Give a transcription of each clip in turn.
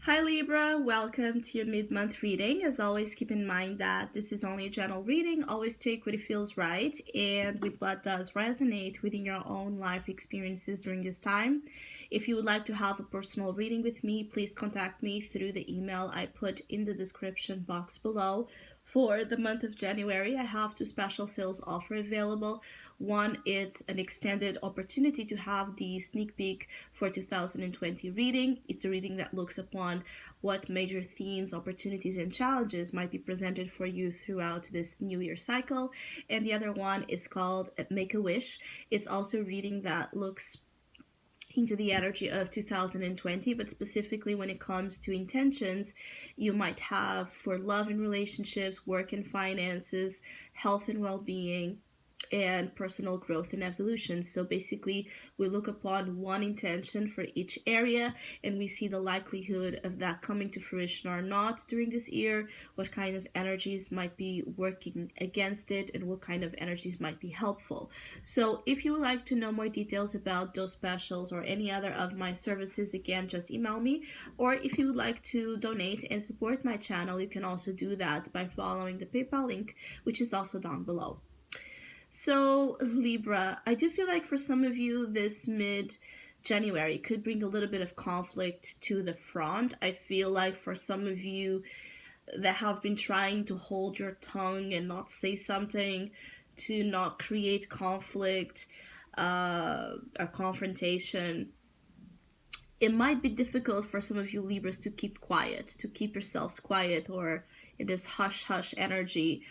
Hi Libra, welcome to your mid-month reading. As always, keep in mind that this is only a general reading. Always take what it feels right and with what does resonate within your own life experiences during this time. If you would like to have a personal reading with me, please contact me through the email I put in the description box below. For the month of January, I have two special sales offers available. One, it's an extended opportunity to have the sneak peek for 2020 reading. It's a reading that looks upon what major themes, opportunities, and challenges might be presented for you throughout this new year cycle. And the other one is called Make a Wish. It's also a reading that looks into the energy of 2020, but specifically when it comes to intentions you might have for love and relationships, work and finances, health and well-being, and personal growth and evolution. So basically, we look upon one intention for each area and we see the likelihood of that coming to fruition or not during this year, what kind of energies might be working against it, and what kind of energies might be helpful. So if you would like to know more details about those specials or any other of my services, again, just email me. Or if you would like to donate and support my channel, you can also do that by following the PayPal link, which is also down below. So, Libra, I do feel like for some of you, this mid January could bring a little bit of conflict to the front. I feel like for some of you that have been trying to hold your tongue and not say something, to not create conflict or confrontation, it might be difficult for some of you Libras to keep quiet, to keep yourselves quiet or in this hush hush energy.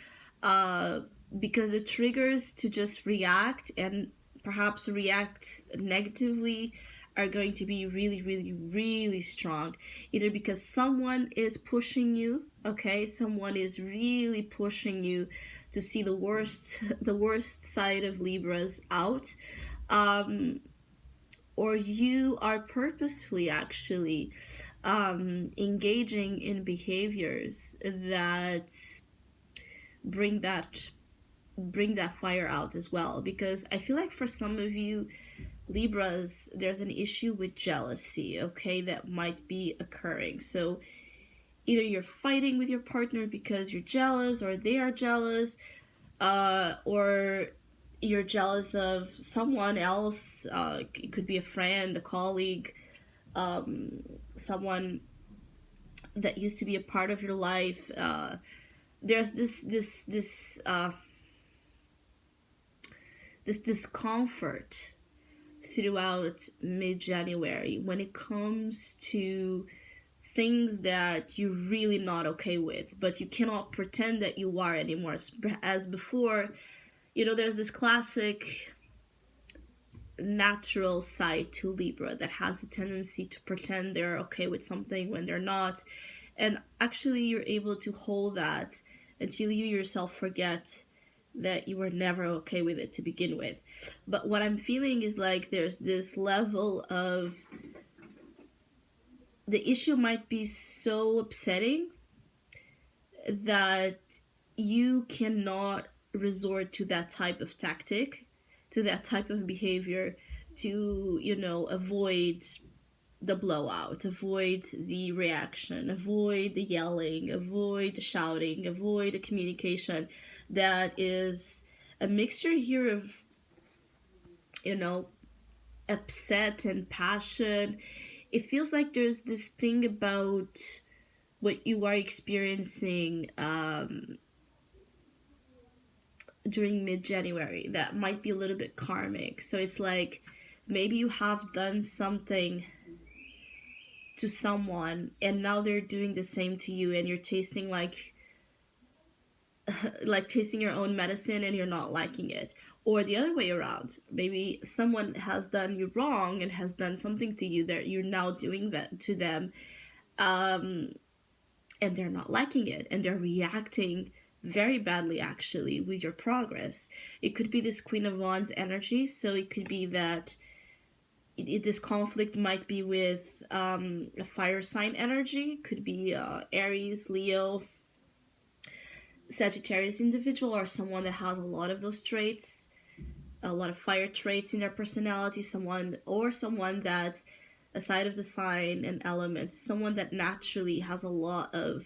Because the triggers to just react and perhaps react negatively are going to be really, really, really strong. Either because someone is pushing you, okay, someone is really pushing you to see the worst, the worst side of Libras out, or you are purposefully actually engaging in behaviors that bring that fire out as well. Because I feel like for some of you Libras, there's an issue with jealousy, okay, that might be occurring. So either you're fighting with your partner because you're jealous, or they are jealous, or you're jealous of someone else. It could be a friend, a colleague, someone that used to be a part of your life. There's this discomfort throughout mid-January when it comes to things that you're really not okay with, but you cannot pretend that you are anymore. As before, there's this classic natural side to Libra that has a tendency to pretend they're okay with something when they're not. And actually, you're able to hold that until you yourself forget that you were never okay with it to begin with. But what I'm feeling is like there's this level of the issue might be so upsetting that you cannot resort to that type of tactic, to that type of behavior to, avoid the blowout, avoid the reaction, avoid the yelling, avoid the shouting, avoid the communication that is a mixture here of, upset and passion. It feels like there's this thing about what you are experiencing during mid-January that might be a little bit karmic. So it's like maybe you have done something to someone and now they're doing the same to you, and you're tasting like tasting your own medicine and you're not liking it. Or the other way around, maybe someone has done you wrong and has done something to you that you're now doing that to them, and they're not liking it and they're reacting very badly actually with your progress. It could be this Queen of Wands energy, so it could be that this conflict might be with a fire sign energy. Could be Aries, Leo, Sagittarius individual, or someone that has a lot of those traits, a lot of fire traits in their personality. Someone that a side of the sign and element, someone that naturally has a lot of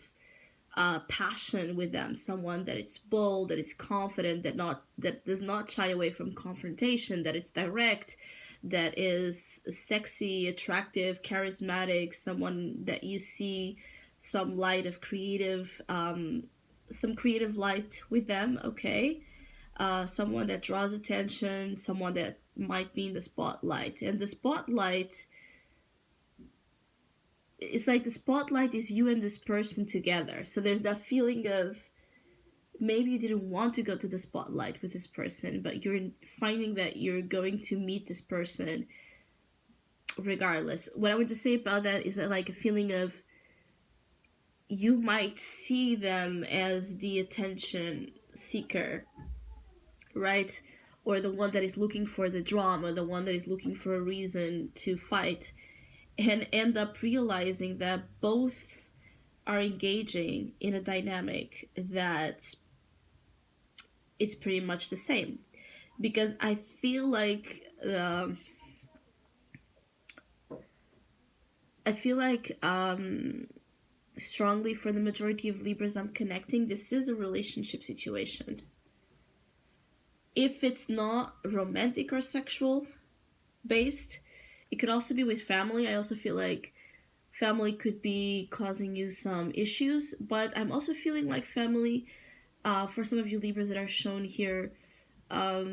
passion with them, someone that is bold, that is confident, that does not shy away from confrontation, that it's direct, that is sexy, attractive, charismatic, someone that you see some light of creative, some creative light with them, okay? Someone that draws attention, someone that might be in the spotlight. And the spotlight, it's like the spotlight is you and this person together. So there's that feeling of maybe you didn't want to go to the spotlight with this person, but you're finding that you're going to meet this person regardless. What I want to say about that is that, like, a feeling of you might see them as the attention seeker, right? Or the one that is looking for the drama, the one that is looking for a reason to fight, and end up realizing that both are engaging in a dynamic that is pretty much the same. Because I feel like strongly for the majority of Libras I'm connecting, this is a relationship situation. If it's not romantic or sexual based, it could also be with family. I also feel like family could be causing you some issues, but I'm also feeling like family, for some of you Libras that are shown here, are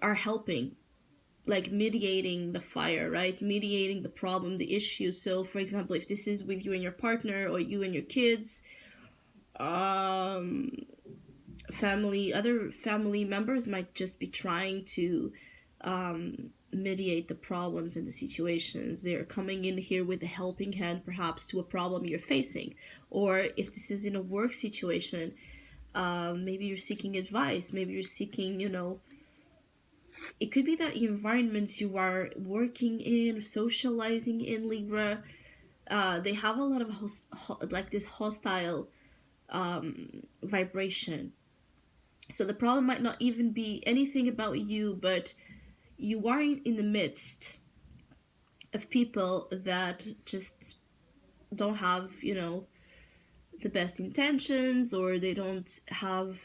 helping, like mediating the fire, right? Mediating the problem, the issue. So, for example, if this is with you and your partner or you and your kids, other family members might just be trying to mediate the problems and the situations. They're coming in here with a helping hand, perhaps, to a problem you're facing. Or if this is in a work situation, maybe you're seeking advice, maybe you're seeking, it could be that environments you are working in, socializing in, Libra, they have a lot of like this hostile vibration. So the problem might not even be anything about you, but you are in the midst of people that just don't have, the best intentions, or they don't have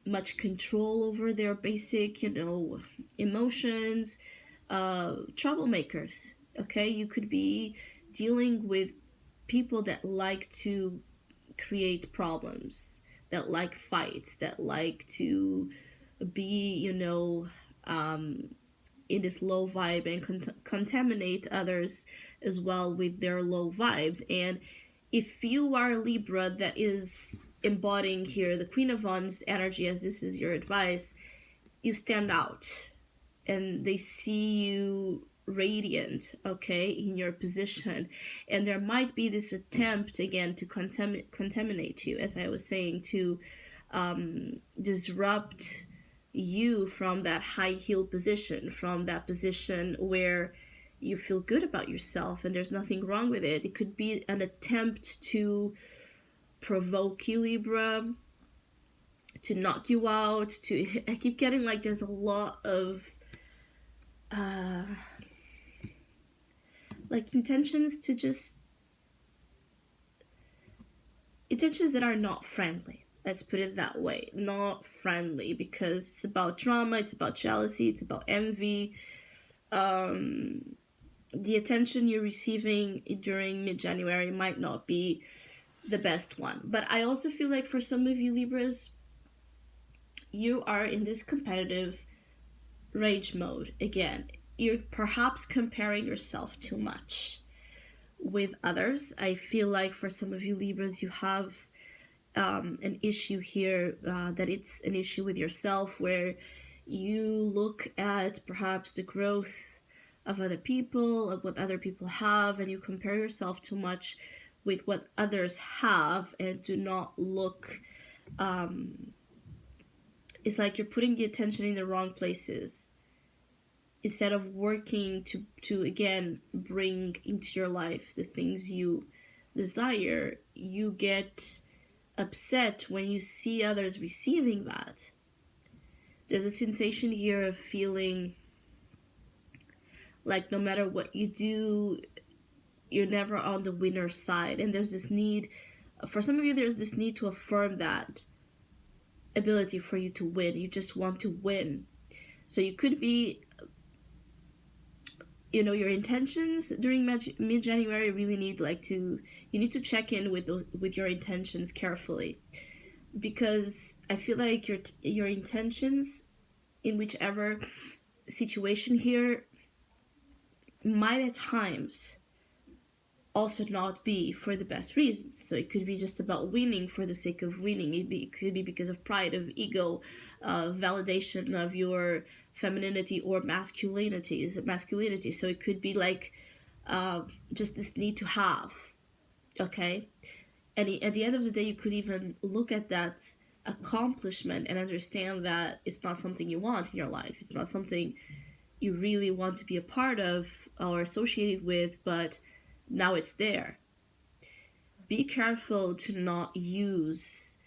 much control over their basic, emotions, troublemakers. Okay, you could be dealing with people that like to create problems, that like fights, that like to be, in this low vibe and contaminate others as well with their low vibes. And if you are a Libra that is embodying here the Queen of Wands energy, as this is your advice, you stand out and they see you radiant, okay, in your position. And there might be this attempt again to contaminate you, as I was saying, to disrupt you from that high heel position, from that position where you feel good about yourself and there's nothing wrong with it. It could be an attempt to provoke you, Libra, to knock you out, I keep getting like there's a lot of like intentions that are not friendly. Let's put it that way. Not friendly, because it's about drama, it's about jealousy, it's about envy. The attention you're receiving during mid-January might not be the best one. But I also feel like for some of you Libras, you are in this competitive rage mode. Again, you're perhaps comparing yourself too much with others. I feel like for some of you Libras, you have an issue here, that it's an issue with yourself, where you look at perhaps the growth of other people, of what other people have, and you compare yourself too much with what others have and do not look, it's like you're putting the attention in the wrong places. Instead of working to again bring into your life the things you desire, you get upset when you see others receiving that. There's a sensation here of feeling Like no matter what you do, you're never on the winner's side. And there's this need, for some of you, there's this need to affirm that ability for you to win. You just want to win. So you could be, your intentions during mid-January really need you need to check in with your intentions carefully, because I feel like your intentions in whichever situation here might at times also not be for the best reasons. So it could be just about winning for the sake of winning. It could be because of pride, of ego, validation of your femininity or masculinity. Is it masculinity? So it could be like just this need to have. Okay, and at the end of the day, you could even look at that accomplishment and understand that it's not something you want in your life. It's not something you really want to be a part of or associated with, but now it's there. Be careful to not use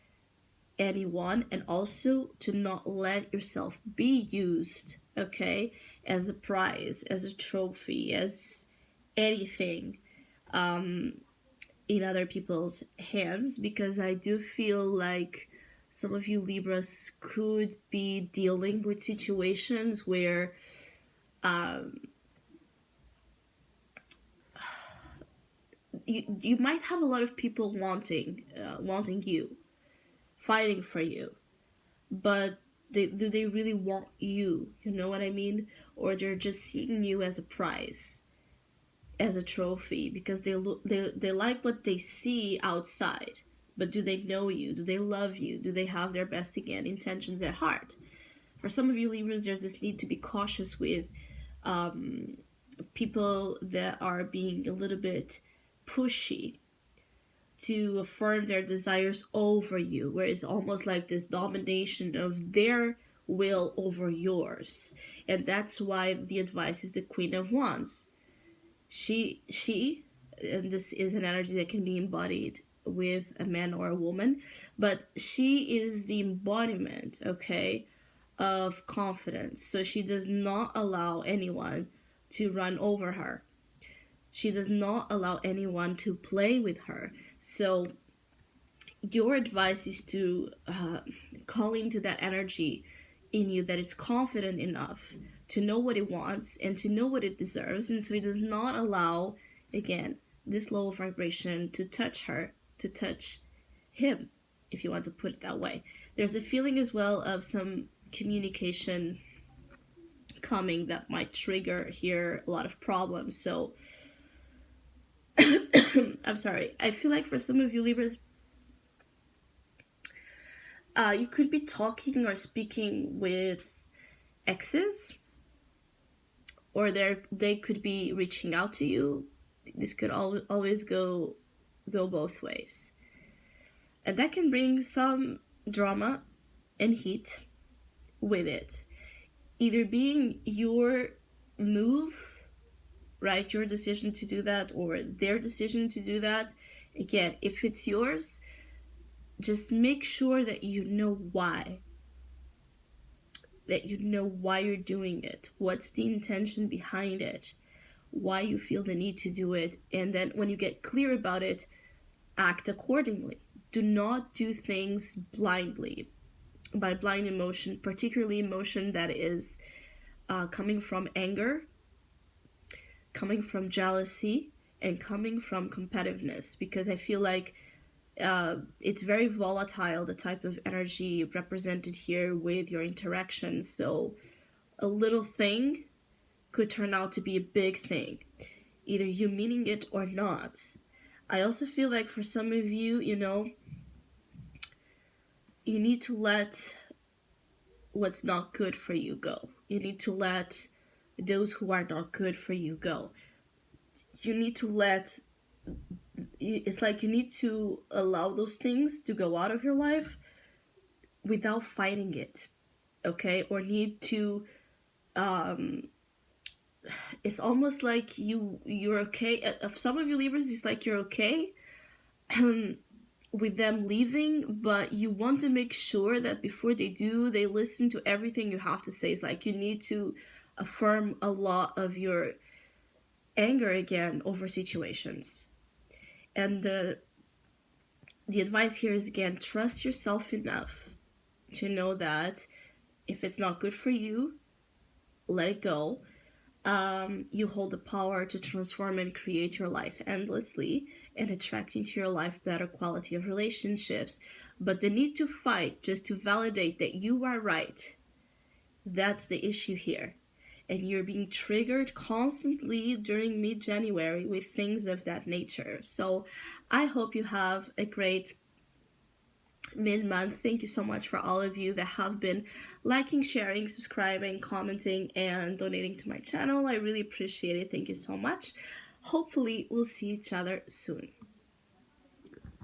anyone, and also to not let yourself be used, okay, as a prize, as a trophy, as anything in other people's hands, because I do feel like some of you Libras could be dealing with situations where you might have a lot of people wanting you, fighting for you, but do they really want you? You know what I mean? Or they're just seeing you as a prize, as a trophy, because they like what they see outside, but do they know you? Do they love you? Do they have their best intentions at heart? For some of you Libras, there's this need to be cautious with people that are being a little bit pushy to affirm their desires over you, where it's almost like this domination of their will over yours. And that's why the advice is the Queen of Wands. She, and this is an energy that can be embodied with a man or a woman, but she is the embodiment, okay, of confidence. So she does not allow anyone to run over her. She does not allow anyone to play with her. So your advice is to call into that energy in you that is confident enough to know what it wants and to know what it deserves. And so it does not allow, again, this low vibration to touch her, to touch him, if you want to put it that way. There's a feeling as well of some communication coming that might trigger here a lot of problems. So I'm sorry. I feel like for some of you Libras, you could be talking or speaking with exes, or they could be reaching out to you. This could always go both ways, and that can bring some drama and heat with it, either being your move, right, your decision to do that, or their decision to do that. Again, if it's yours, just make sure that you know why. That you know why you're doing it. What's the intention behind it? Why you feel the need to do it. And then when you get clear about it, act accordingly. Do not do things blindly. By blind emotion, particularly emotion that is coming from anger, coming from jealousy, and coming from competitiveness, because I feel like it's very volatile, the type of energy represented here with your interactions. So a little thing could turn out to be a big thing, either you meaning it or not. I also feel like for some of you, you need to let what's not good for you go. You need to let those who are not good for you go. You need to let, it's like you need to allow those things to go out of your life without fighting it, okay? Or need to, it's almost like you're okay. Some of you Libras, it's like you're okay with them leaving, but you want to make sure that before they do, they listen to everything you have to say. It's like you need to affirm a lot of your anger again over situations. And the advice here is again, trust yourself enough to know that if it's not good for you, let it go. You hold the power to transform and create your life endlessly and attract into your life better quality of relationships. But the need to fight just to validate that you are right, that's the issue here. And you're being triggered constantly during mid January with things of that nature. So I hope you have a great mid month. Thank you so much for all of you that have been liking, sharing, subscribing, commenting, and donating to my channel. I really appreciate it. Thank you so much. Hopefully, we'll see each other soon.